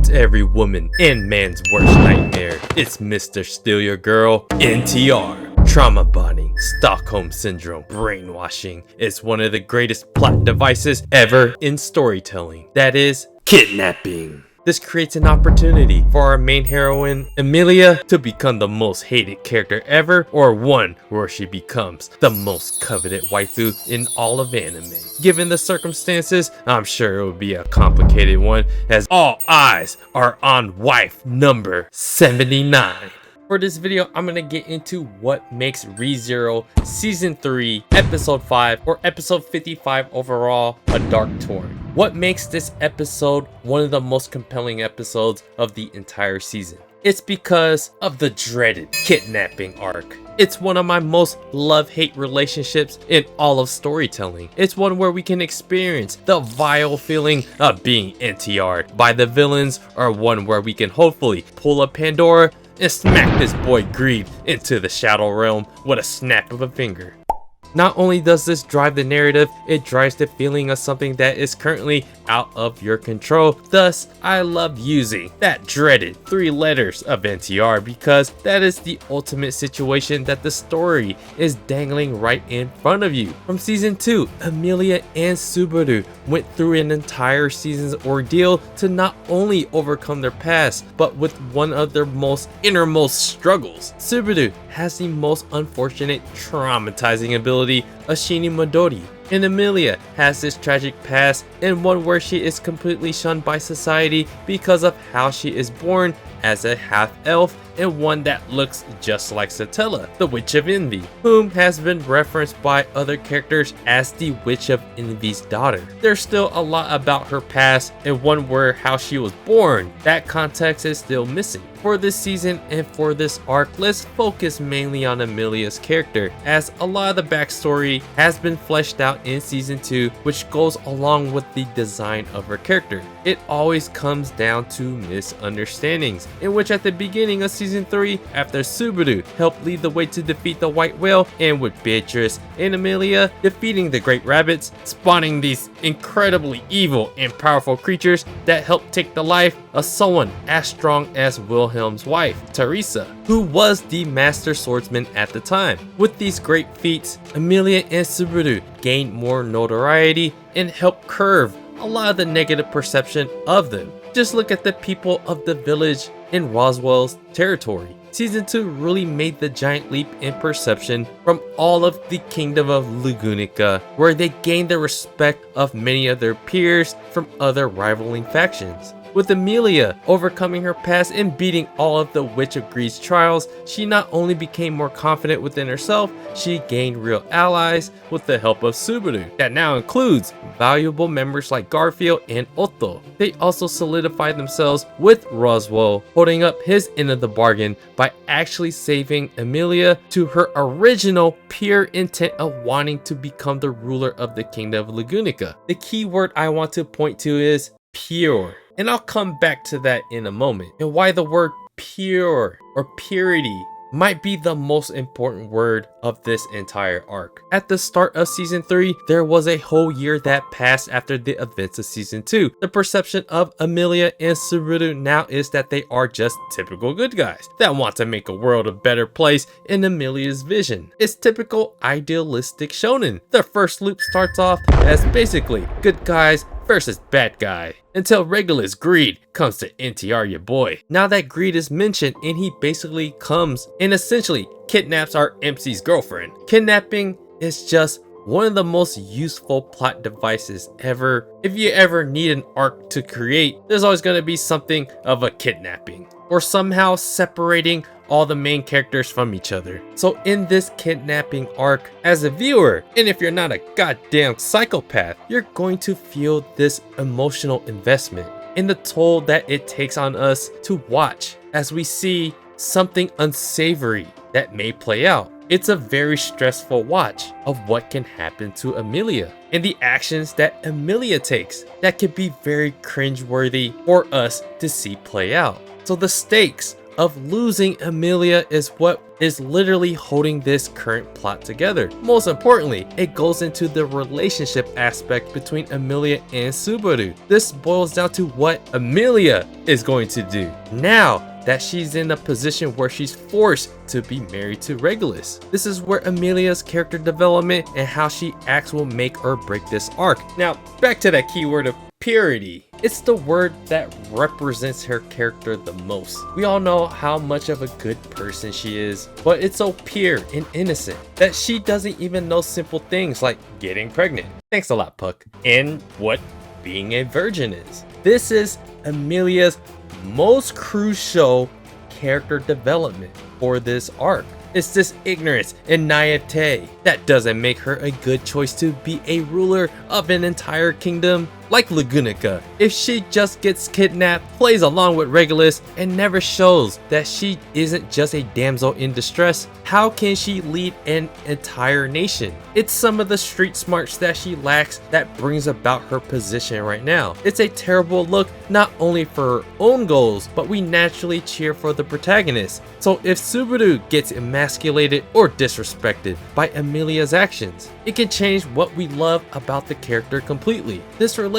It's every woman and man's worst nightmare. It's Mr. Steal Your Girl, NTR. Trauma bonding, Stockholm Syndrome, brainwashing is one of the greatest plot devices ever in storytelling. That is, kidnapping. This creates an opportunity for our main heroine, Emilia, to become the most hated character ever, or one where she becomes the most coveted waifu in all of anime. Given the circumstances, I'm sure it would be a complicated one, as all eyes are on wife number 79. For this video, I'm gonna get into what makes ReZero Season 3, Episode 5, or Episode 55 overall a dark torn. What makes this episode one of the most compelling episodes of the entire season? It's because of the dreaded kidnapping arc. It's one of my most love-hate relationships in all of storytelling. It's one where we can experience the vile feeling of being NTR'd by the villains, or one where we can hopefully pull a Pandora and smack this boy Greed into the Shadow Realm with a snap of a finger. Not only does this drive the narrative, it drives the feeling of something that is currently out of your control. Thus, I love using that dreaded 3 letters of NTR because that is the ultimate situation that the story is dangling right in front of you. From Season 2, Emilia and Subaru went through an entire season's ordeal to not only overcome their past, but with one of their most innermost struggles. Subaru has the most unfortunate, traumatizing ability, Ashini Midori, and Emilia has this tragic past, and one where she is completely shunned by society because of how she is born as a half-elf, and one that looks just like Satella, the Witch of Envy, whom has been referenced by other characters as the Witch of Envy's daughter. There's still a lot about her past, and one where how she was born, that context is still missing. For this season and for this arc, let's focus mainly on Emilia's character, as a lot of the backstory has been fleshed out in Season 2, which goes along with the design of her character. It always comes down to misunderstandings, in which at the beginning of Season 3, after Subaru helped lead the way to defeat the White Whale, and with Beatrice and Emilia defeating the Great Rabbits, spawning these incredibly evil and powerful creatures that helped take the life of someone as strong as Wilhelm's wife, Teresa, who was the master swordsman at the time. With these great feats, Emilia and Subaru gained more notoriety and helped curb a lot of the negative perception of them. Just look at the people of the village in Roswell's territory. Season 2 really made the giant leap in perception from all of the kingdom of Lugunica, where they gained the respect of many of their peers from other rivaling factions. With Emilia overcoming her past and beating all of the Witch of Greed's trials, she not only became more confident within herself, she gained real allies with the help of Subaru. That now includes valuable members like Garfield and Otto. They also solidified themselves with Roswell, holding up his end of the bargain by actually saving Emilia to her original pure intent of wanting to become the ruler of the kingdom of Lugunica. The key word I want to point to is pure. And I'll come back to that in a moment, and why the word pure or purity might be the most important word of this entire arc. At the start of Season 3, there was a whole year that passed after the events of Season 2. The perception of Emilia and Subaru now is that they are just typical good guys that want to make a world a better place in Emilia's vision. It's typical idealistic shonen. The first loop starts off as basically good guys versus bad guy, until Regulus Greed comes to NTR your boy. Now that Greed is mentioned, and he basically comes and essentially kidnaps our MC's girlfriend. Kidnapping is just one of the most useful plot devices ever. If you ever need an arc to create, there's always going to be something of a kidnapping, or somehow separating all the main characters from each other. So in this kidnapping arc, as a viewer, and if you're not a goddamn psychopath, you're going to feel this emotional investment and the toll that it takes on us to watch as we see something unsavory that may play out. It's a very stressful watch of what can happen to Emilia and the actions that Emilia takes that can be very cringeworthy for us to see play out. So the stakes of losing Emilia is what is literally holding this current plot together. Most importantly, it goes into the relationship aspect between Emilia and Subaru. This boils down to what Emilia is going to do now that she's in a position where she's forced to be married to Regulus. This is where Emilia's character development and how she acts will make or break this arc. Now, back to that keyword of purity. It's the word that represents her character the most. We all know how much of a good person she is, but it's so pure and innocent that she doesn't even know simple things like getting pregnant. Thanks a lot, Puck. And what being a virgin is. This is Emilia's most crucial character development for this arc. It's this ignorance and naivete that doesn't make her a good choice to be a ruler of an entire kingdom like Lugunica. If she just gets kidnapped, plays along with Regulus, and never shows that she isn't just a damsel in distress, how can she lead an entire nation? It's some of the street smarts that she lacks that brings about her position right now. It's a terrible look not only for her own goals, but we naturally cheer for the protagonist. So if Subaru gets emasculated or disrespected by Emilia's actions, it can change what we love about the character completely. This relationship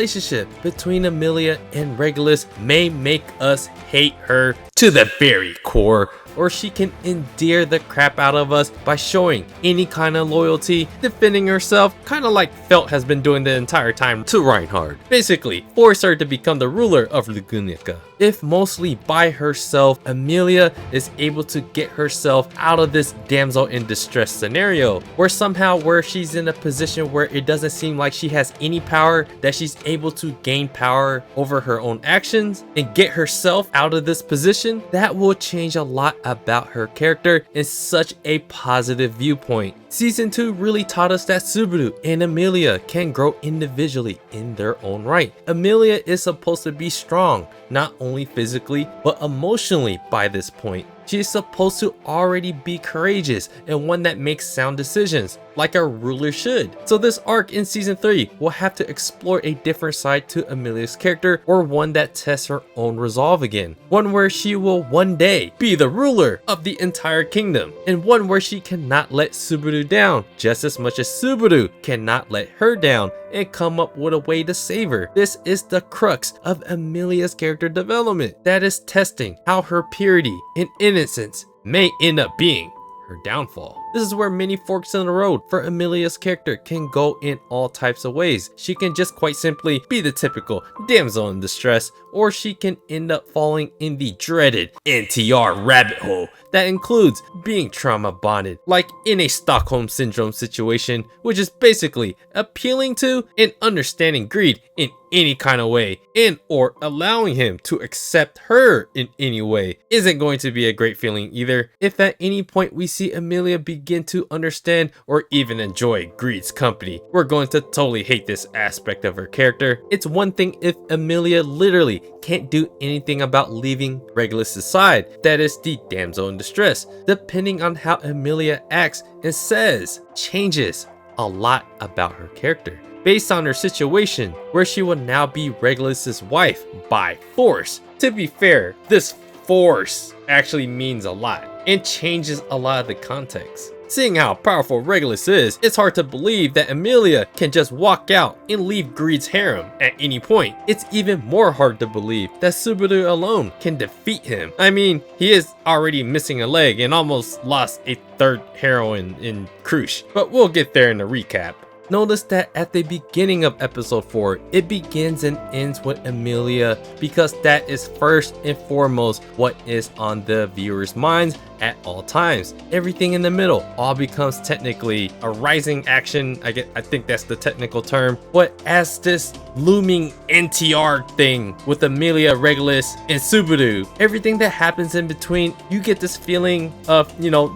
between Emilia and Regulus may make us hate her to the very core, or she can endear the crap out of us by showing any kind of loyalty, defending herself, kind of like Felt has been doing the entire time to Reinhard. Basically, force her to become the ruler of Lugunica. If mostly by herself, Emilia is able to get herself out of this damsel in distress scenario, where she's in a position where it doesn't seem like she has any power, that she's able to gain power over her own actions and get herself out of this position, that will change a lot about her character in such a positive viewpoint. Season 2 really taught us that Subaru and Emilia can grow individually in their own right. Emilia is supposed to be strong, not only physically, but emotionally by this point. She is supposed to already be courageous and one that makes sound decisions, like a ruler should. So this arc in season 3 will have to explore a different side to Emilia's character, or one that tests her own resolve again. One where she will one day be the ruler of the entire kingdom, and one where she cannot let Subaru down, just as much as Subaru cannot let her down and come up with a way to save her. This is the crux of Emilia's character development, that is testing how her purity and innocence may end up being her downfall. This is where many forks in the road for Emilia's character can go in all types of ways. She can just quite simply be the typical damsel in distress, or she can end up falling in the dreaded NTR rabbit hole that includes being trauma bonded, like in a Stockholm Syndrome situation, which is basically appealing to and understanding greed in any kind of way, and or allowing him to accept her in any way isn't going to be a great feeling either. If at any point we see Emilia begin to understand or even enjoy Greed's company, we're going to totally hate this aspect of her character. It's one thing if Emilia literally can't do anything about leaving Regulus' side, that is the damsel in distress. Depending on how Emilia acts and says, changes a lot about her character based on her situation, where she will now be Regulus' wife by force. To be fair, this force actually means a lot and changes a lot of the context. Seeing how powerful Regulus is, it's hard to believe that Emilia can just walk out and leave Greed's harem at any point. It's even more hard to believe that Subaru alone can defeat him. I mean, he is already missing a leg and almost lost a third heroine in Crush, but we'll get there in the recap. Notice that at the beginning of episode 4, it begins and ends with Emilia, because that is first and foremost what is on the viewer's minds at all times. Everything in the middle all becomes technically a rising action. I think that's the technical term. But as this looming NTR thing with Emilia, Regulus, and Subaru, everything that happens in between, you get this feeling of,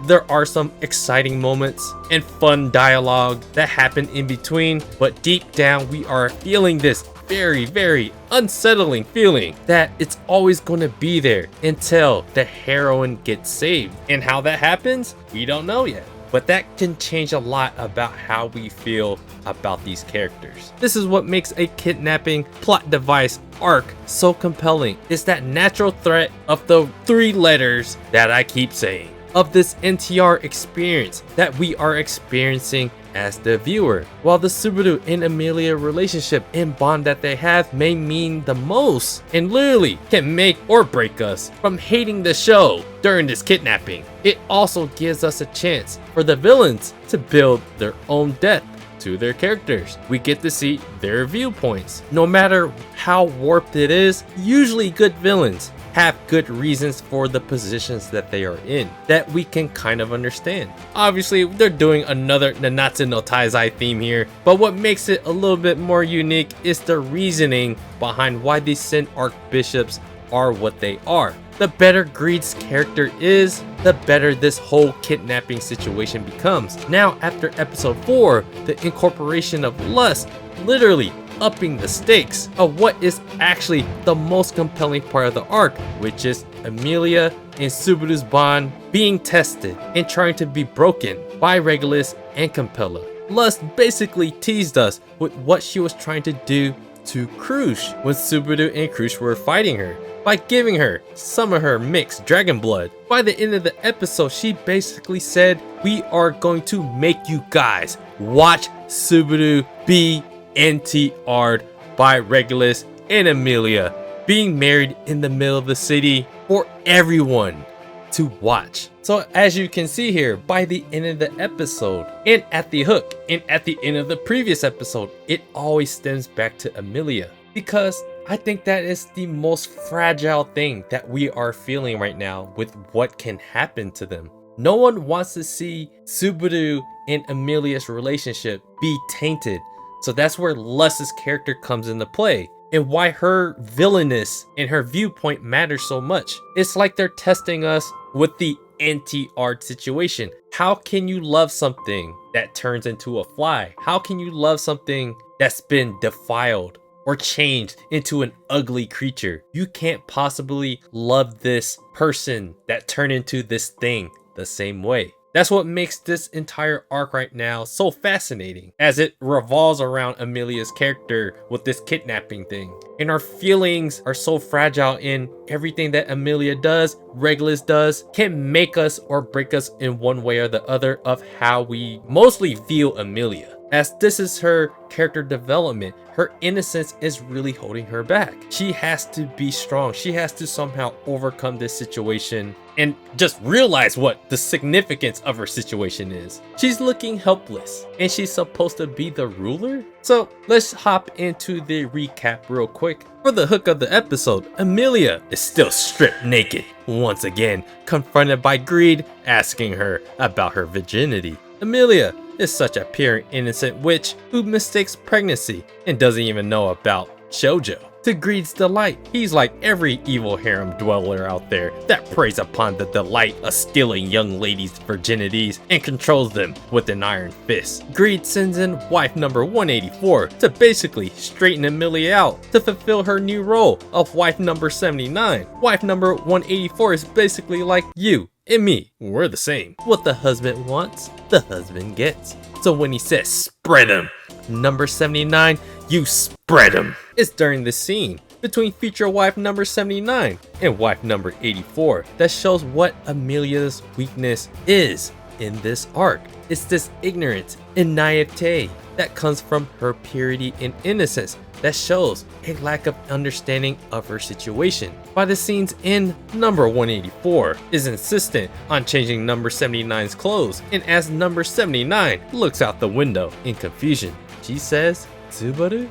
there are some exciting moments and fun dialogue that happen in between, but deep down we are feeling this very, very unsettling feeling that it's always going to be there until the heroine gets saved. And how that happens, we don't know yet. but that can change a lot about how we feel about these characters. This is what makes a kidnapping plot device arc so compelling. It's that natural threat of the 3 letters that I keep saying, of this NTR experience that we are experiencing as the viewer. While the Subaru and Emilia relationship and bond that they have may mean the most and literally can make or break us from hating the show during this kidnapping, it also gives us a chance for the villains to build their own depth to their characters. We get to see their viewpoints. No matter how warped it is, usually good villains have good reasons for the positions that they are in that we can kind of understand. Obviously, they're doing another Nanatsu no Taizai theme here, but what makes it a little bit more unique is the reasoning behind why these Sin Archbishops are what they are. The better Greed's character is, the better this whole kidnapping situation becomes. Now, after episode 4, the incorporation of lust literally upping the stakes of what is actually the most compelling part of the arc, which is Emilia and Subaru's bond being tested and trying to be broken by Regulus and Capella. Lust basically teased us with what she was trying to do to Crush when Subaru and Crush were fighting her, by giving her some of her mixed dragon blood. By the end of the episode, she basically said, "We are going to make you guys watch Subaru be NTR'd by Regulus and Emilia being married in the middle of the city for everyone to watch." So as you can see here, by the end of the episode and at the hook and at the end of the previous episode, it always stems back to Emilia, because I think that is the most fragile thing that we are feeling right now with what can happen to them. No one wants to see Subaru and Emilia's relationship be tainted. So that's where Lust's character comes into play, and why her villainous and her viewpoint matters so much. It's like they're testing us with the NTR situation. How can you love something that turns into a fly? How can you love something that's been defiled or changed into an ugly creature? You can't possibly love this person that turned into this thing the same way. That's what makes this entire arc right now so fascinating, as it revolves around Emilia's character with this kidnapping thing. And our feelings are so fragile in everything that Emilia does, Regulus does, can make us or break us in one way or the other of how we mostly feel Emilia. As this is her character development, her innocence is really holding her back. She has to be strong. She has to somehow overcome this situation and just realize what the significance of her situation is. She's looking helpless, and she's supposed to be the ruler? So let's hop into the recap real quick. For the hook of the episode, Emilia is still stripped naked, once again confronted by Greed asking her about her virginity. Emilia is such a pure innocent witch who mistakes pregnancy and doesn't even know about Shoujo. To Greed's delight, he's like every evil harem dweller out there that preys upon the delight of stealing young ladies' virginities and controls them with an iron fist. Greed sends in wife number 184 to basically straighten Emilia out to fulfill her new role of wife number 79. Wife number 184 is basically like you and me, we're the same. What the husband wants, the husband gets. So when he says spread him, number 79, you spread him. It's during this scene between future wife number 79 and wife number 84 that shows what Emilia's weakness is in this arc. It's this ignorance and naivete that comes from her purity and innocence that shows a lack of understanding of her situation. By the scenes in number 184 is insistent on changing number 79's clothes, and as number 79 looks out the window in confusion, she says, "Subaru?"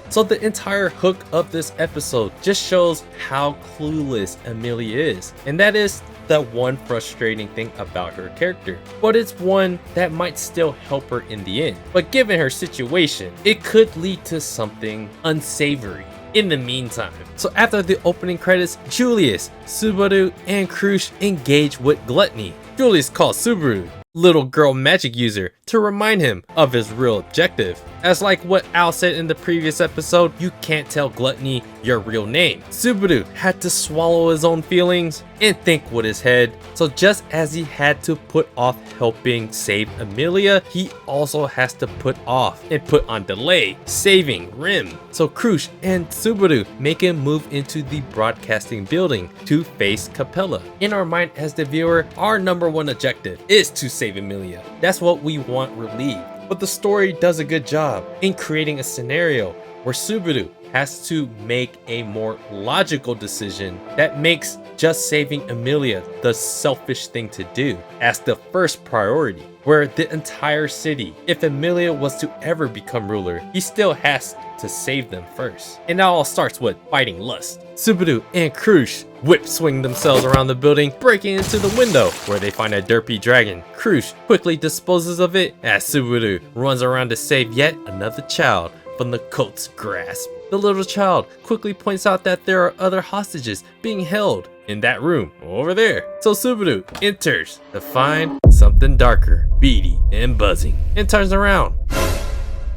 So the entire hook of this episode just shows how clueless Emilia is, and that is the one frustrating thing about her character, but it's one that might still help her in the end. But given her situation, it could lead to something unsavory in the meantime. So after the opening credits, Julius, Subaru, and Crush engage with Gluttony. Julius calls Subaru little girl magic user to remind him of his real objective. As like what Al said in the previous episode, you can't tell Gluttony your real name. Subaru had to swallow his own feelings and think with his head. So just as he had to put off helping save Emilia, he also has to put off and put on delay saving Rim. So Crush and Subaru make him move into the broadcasting building to face Capella. In our mind as the viewer, our number one objective is to save Emilia. That's what we want relieved. But the story does a good job in creating a scenario where Subaru has to make a more logical decision that makes just saving Emilia the selfish thing to do as the first priority, where the entire city, if Emilia was to ever become ruler, he still has to save them first. And that all starts with fighting lust. Subaru and Crush whip swing themselves around the building, breaking into the window where they find a derpy dragon. Crush quickly disposes of it as Subaru runs around to save yet another child from the cult's grasp. The little child quickly points out that there are other hostages being held in that room over there. So Subaru enters to find something darker, beady and buzzing, and turns around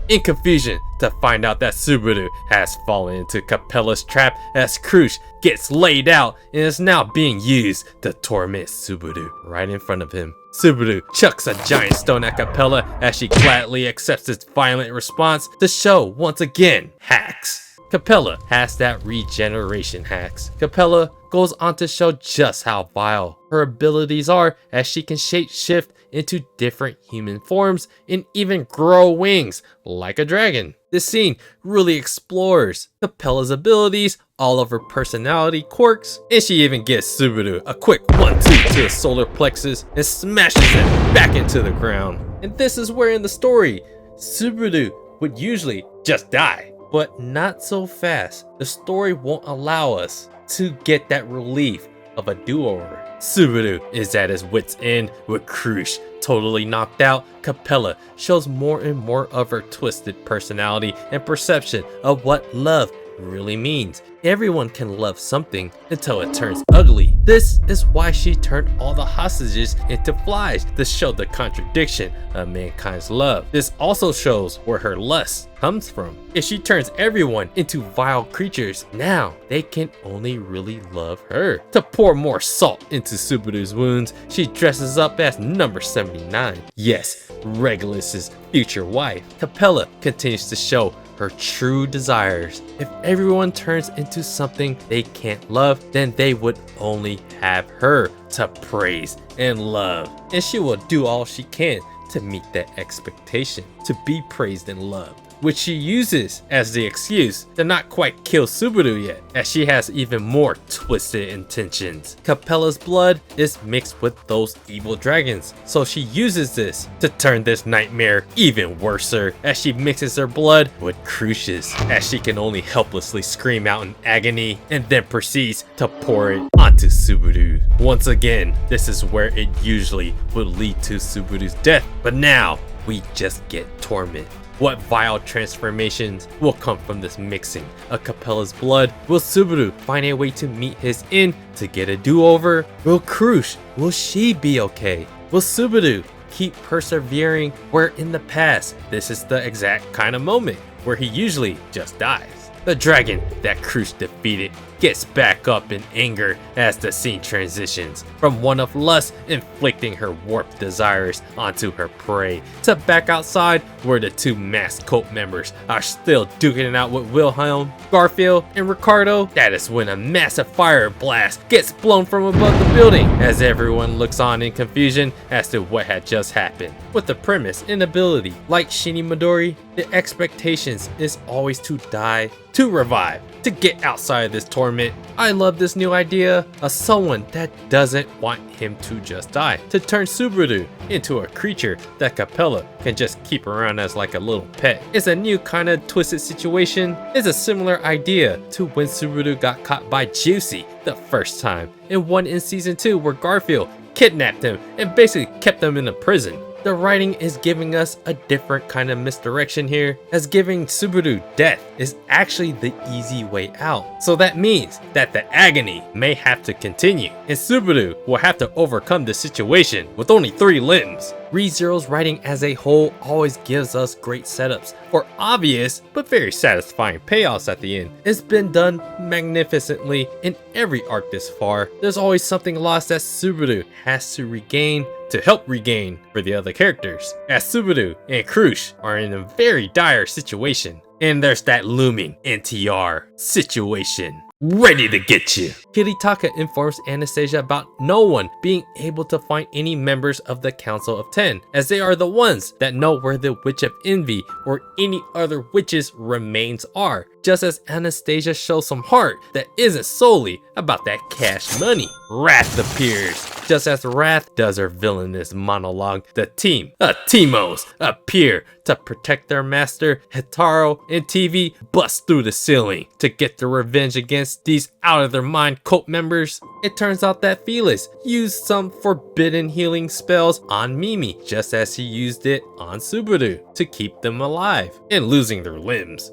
in confusion to find out that Subaru has fallen into Capella's trap as Crush gets laid out and is now being used to torment Subaru right in front of him. Subaru chucks a giant stone at Capella as she gladly accepts its violent response to show once again hacks. Capella has that regeneration hacks. Capella goes on to show just how vile her abilities are as she can shape-shift into different human forms and even grow wings like a dragon. This scene really explores Capella's abilities, all of her personality quirks, and she even gives Subaru a quick 1-2 to the solar plexus and smashes it back into the ground. And this is where in the story, Subaru would usually just die, but not so fast. The story won't allow us to get that relief of a do-over. Subaru is at his wit's end with Crush totally knocked out. Capella shows more and more of her twisted personality and perception of what love really means. Everyone can love something until it turns ugly. This is why she turned all the hostages into flies to show the contradiction of mankind's love. This also shows where her lust comes from. If she turns everyone into vile creatures, now they can only really love her. To pour more salt into Subaru's wounds, she dresses up as number 79. Yes, Regulus's future wife. Capella continues to show her true desires. If everyone turns into something they can't love, then they would only have her to praise and love. And she will do all she can to meet that expectation, to be praised and loved, which she uses as the excuse to not quite kill Subaru yet, as she has even more twisted intentions. Capella's blood is mixed with those evil dragons, so she uses this to turn this nightmare even worser as she mixes her blood with Crush's, as she can only helplessly scream out in agony and then proceeds to pour it onto Subaru. Once again, this is where it usually would lead to Subaru's death, but now we just get torment. What vile transformations will come from this mixing of Capella's blood? Will Subaru find a way to meet his end to get a do-over? Will Crush, will she be okay? Will Subaru keep persevering where in the past this is the exact kind of moment where he usually just dies? The dragon that Crush defeated gets back up in anger as the scene transitions from one of lust inflicting her warped desires onto her prey to back outside where the two masked cult members are still duking it out with Wilhelm, Garfield, and Ricardo. That is when a massive fire blast gets blown from above the building as everyone looks on in confusion as to what had just happened. With the premise and ability like Shinny Midori, the expectations is always to die, to revive, to get outside of this torment. I love this new idea of someone that doesn't want him to just die, to turn Subaru into a creature that Capella can just keep around as like a little pet. It's a new kind of twisted situation. It's a similar idea to when Subaru got caught by Juicy the first time, and one in season 2 where Garfield kidnapped him and basically kept him in a prison. the writing is giving us a different kind of misdirection here, as giving Subaru death is actually the easy way out. So that means that the agony may have to continue, and Subaru will have to overcome the situation with only 3 limbs. ReZero's writing as a whole always gives us great setups for obvious but very satisfying payoffs at the end. It's been done magnificently in every arc this far. There's always something lost that Subaru has to regain to help regain for the other characters, as Subaru and Cru are in a very dire situation. And there's that looming NTR situation ready to get you. Kiritaka informs Anastasia about no one being able to find any members of the Council of 10, as they are the ones that know where the Witch of Envy or any other witches' remains are, just as Anastasia shows some heart that isn't solely about that cash money. Wrath appears. Just as Wrath does her villainous monologue, the team of Timos appear to protect their master. Hitaro and TV bust through the ceiling to get their revenge against these out-of-their-mind cult members. It turns out that Felix used some forbidden healing spells on Mimi, just as he used it on Subaru to keep them alive and losing their limbs.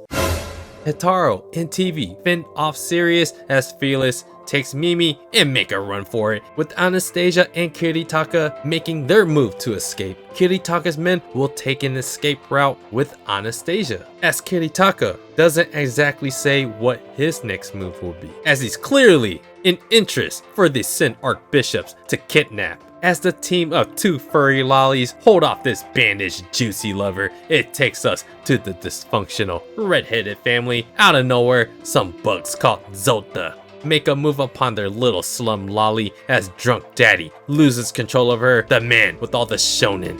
Hitaro and TV fend off Sirius as Felix takes Mimi and make a run for it, with Anastasia and Kiritaka making their move to escape. Kiritaka's men will take an escape route with Anastasia, as Kiritaka doesn't exactly say what his next move will be, as he's clearly in interest for the Sin Archbishops to kidnap. As the team of 2 furry lollies hold off this bandaged juicy lover, it takes us to the dysfunctional red-headed family. Out of nowhere, some bugs called Zota make a move upon their little slum lolly as drunk daddy loses control of her, the man with all the shonens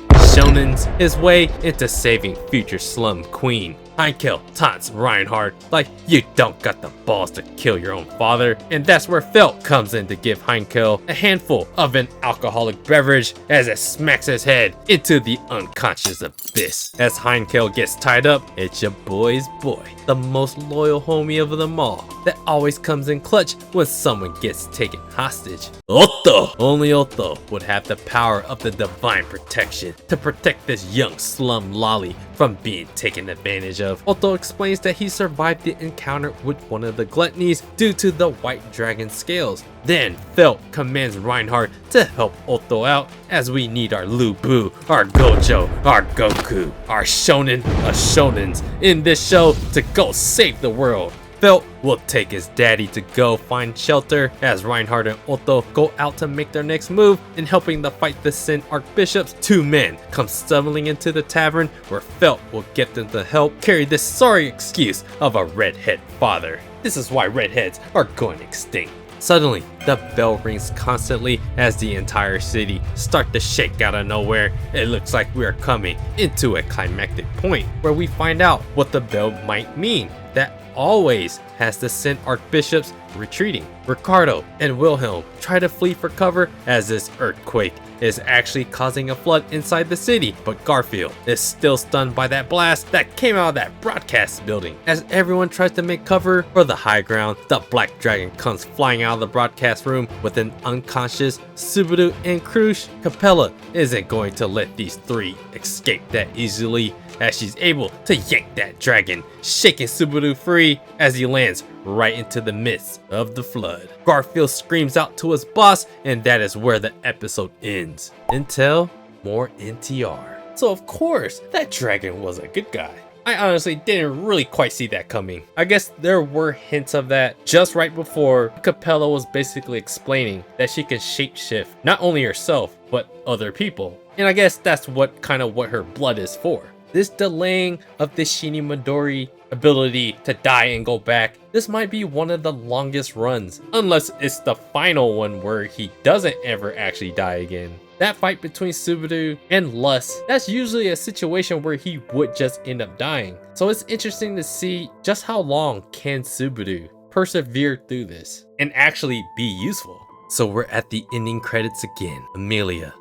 his way into saving future slum queen. Heinkel taunts Reinhardt like, you don't got the balls to kill your own father, and that's where Felt comes in to give Heinkel a handful of an alcoholic beverage as it smacks his head into the unconscious abyss. As Heinkel gets tied up, it's your boy's boy, the most loyal homie of them all, that always comes in clutch when someone gets taken hostage. Otto! Only Otto would have the power of the divine protection to protect this young slum lolly from being taken advantage of. Otto explains that he survived the encounter with one of the gluttonies due to the white dragon scales. Then Felt commands Reinhardt to help Otto out, as we need our Lu-Bu, our Gojo, our Goku, our Shonen of Shonens in this show to go save the world. Felt will take his daddy to go find shelter, as Reinhardt and Otto go out to make their next move. In helping to fight the Sin Archbishops, 2 men come stumbling into the tavern, where Felt will get them to help carry this sorry excuse of a redhead father. This is why redheads are going extinct. Suddenly, the bell rings constantly as the entire city starts to shake out of nowhere. It looks like we are coming into a climactic point where we find out what the bell might mean. That always has the Sin Archbishops retreating. Ricardo and Wilhelm try to flee for cover as this earthquake is actually causing a flood inside the city, but Garfield is still stunned by that blast that came out of that broadcast building. As everyone tries to make cover for the high ground, the Black Dragon comes flying out of the broadcast room with an unconscious Subaru and Cru. Capella isn't going to let these 3 escape that easily, as she's able to yank that dragon, shaking Subaru free as he lands right into the midst of the flood. Garfield screams out to his boss, and that is where the episode ends. Until more NTR. So of course, that dragon was a good guy. I honestly didn't really quite see that coming. I guess there were hints of that just right before Capella was basically explaining that she can shapeshift not only herself, but other people. And I guess that's what her blood is for. This delaying of the Shini Midori ability to die and go back, this might be one of the longest runs, unless it's the final one where he doesn't ever actually die again. That fight between Subaru and Lust, that's usually a situation where he would just end up dying. So it's interesting to see just how long can Subaru persevere through this and actually be useful. So we're at the ending credits again. Emilia,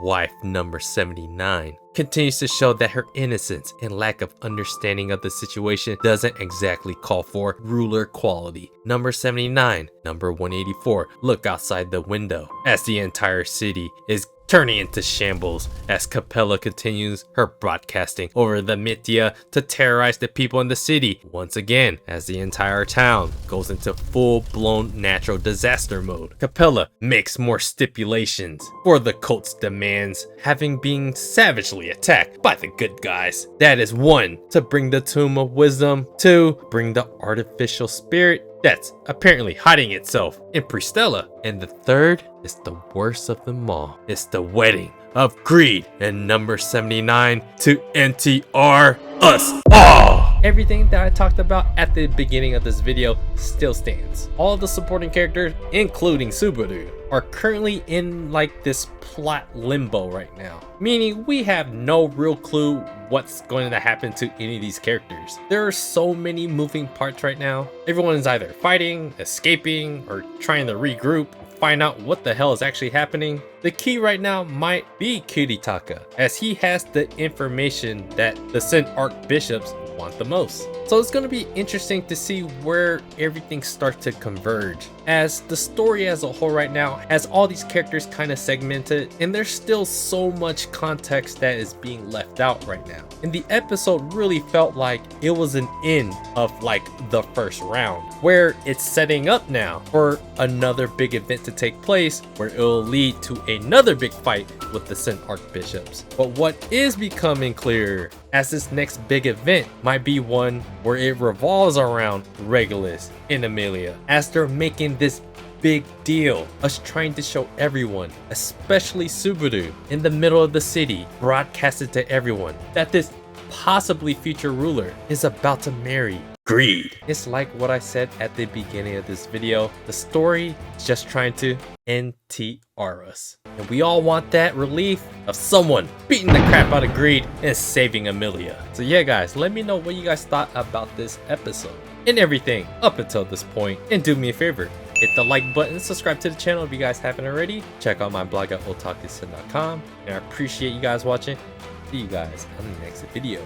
wife number 79, continues to show that her innocence and lack of understanding of the situation doesn't exactly call for ruler quality. Number 79, number 184, look outside the window as the entire city is turning into shambles as Capella continues her broadcasting over the Emilia to terrorize the people in the city once again as the entire town goes into full-blown natural disaster mode. Capella makes more stipulations for the cult's demands, having been savagely attacked by the good guys. That is 1, to bring the Tomb of Wisdom, 2, bring the artificial spirit that's apparently hiding itself in Pristella, and the 3rd is the worst of them all. It's the wedding of Greed and number 79 to NTR us all. Everything that I talked about at the beginning of this video still stands. All the supporting characters, including Subaru, are currently in like this plot limbo right now, meaning we have no real clue what's going to happen to any of these characters. There are so many moving parts right now. Everyone is either fighting, escaping, or trying to regroup, find out what the hell is actually happening. The key right now might be Kiritaka, as he has the information that the Sin Archbishops want the most. So it's going to be interesting to see where everything starts to converge, as the story as a whole right now has all these characters kind of segmented, and there's still so much context that is being left out right now. And the episode really felt like it was an end of like the first round, where it's setting up now for another big event to take place where it will lead to another big fight with the Sin Archbishops. But what is becoming clearer as this next big event might be one where it revolves around Regulus and Emilia, as they're making this big deal, us trying to show everyone, especially Subaru in the middle of the city, broadcasted to everyone that this possibly future ruler is about to marry Greed. It's like what I said at the beginning of this video, the story is just trying to NTR us. And we all want that relief of someone beating the crap out of Greed and saving Emilia. So yeah guys, let me know what you guys thought about this episode and everything up until this point. And do me a favor, hit the like button, subscribe to the channel if you guys haven't already. Check out my blog at otakusin.com. And I appreciate you guys watching. See you guys on the next video.